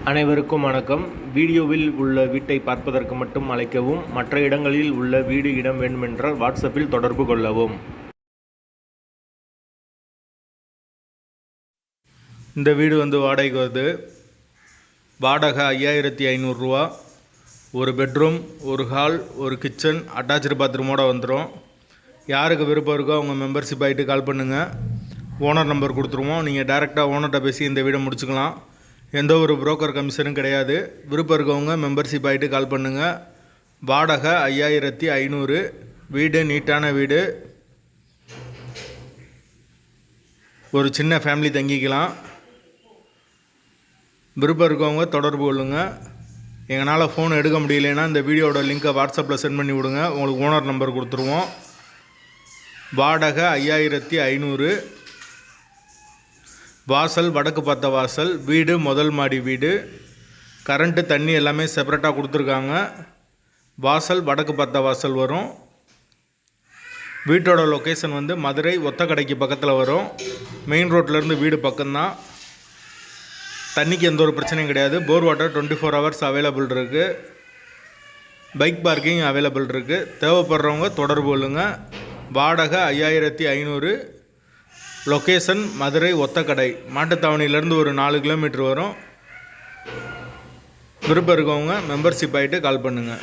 அனைவருக்கும் வணக்கம். வீடியோவில் உள்ள வீட்டை பார்ப்பதற்கு மட்டும் அழைக்கவும். மற்ற இடங்களில் உள்ள வீடு இடம் வேண்டுமென்றால் வாட்ஸ்அப்பில் தொடர்பு கொள்ளவும். இந்த வீடு வாடகைக்கு வருது. வாடகை 5500 ரூபா. ஒரு பெட்ரூம், ஒரு ஹால், ஒரு கிச்சன், அட்டாச்சு பாத்ரூமோடு வந்துடும். யாருக்கு விருப்பம் இருக்கோ அவங்க மெம்பர்ஷிப் ஆகிட்டு கால் பண்ணுங்கள். ஓனர் நம்பர் கொடுத்துருவோம். நீங்கள் டைரெக்டாக ஓனர்கிட்ட பேசி இந்த வீடை முடிச்சுக்கலாம். எந்த ஒரு புரோக்கர் கமிஷனும் கிடையாது. விருப்பம் இருக்கவங்க மெம்பர்ஷிப் ஆகிட்டு கால் பண்ணுங்கள். வாடகை 5500. வீடு நீட்டான வீடு. ஒரு சின்ன ஃபேமிலி தங்கிக்கலாம். விருப்பம் இருக்கவங்க தொடர்பு கொள்ளுங்கள். எங்களால் ஃபோன் எடுக்க முடியலைன்னா இந்த வீடியோட லிங்க்கை வாட்ஸ்அப்பில் சென்ட் பண்ணி விடுங்க. உங்களுக்கு ஓனர் நம்பர் கொடுத்துருவோம். வாடகை 5500. வாசல் வடக்கு பார்த்த வாசல். வீடு முதல் மாடி வீடு. கரண்ட்டு தண்ணி எல்லாமே செப்பரேட்டாக கொடுத்துருக்காங்க. வாசல் வடக்கு பார்த்த வாசல் வரும். வீட்டோட லொக்கேஷன் மதுரை ஒத்தக்கடைக்கு பக்கத்தில் வரும். மெயின் ரோட்லேருந்து வீடு பக்கம்தான். தண்ணிக்கு எந்த ஒரு பிரச்சனையும் கிடையாது. போர் வாட்டர் 24 ஹவர்ஸ் அவைலபிள் இருக்குது. பைக் பார்க்கிங் அவைலபிள் இருக்குது. தேவைப்படுறவங்க தொடர்பு கொள்ளுங்கள். வாடகை 5500. லொக்கேஷன் மதுரை ஒத்தக்கடை. மாட்டுத்தாவணியிலேருந்து ஒரு 4 கிலோமீட்டர் வரும். விருப்பம் இருக்கவங்க மெம்பர்ஷிப் ஆகிட்டு கால் பண்ணுங்கள்.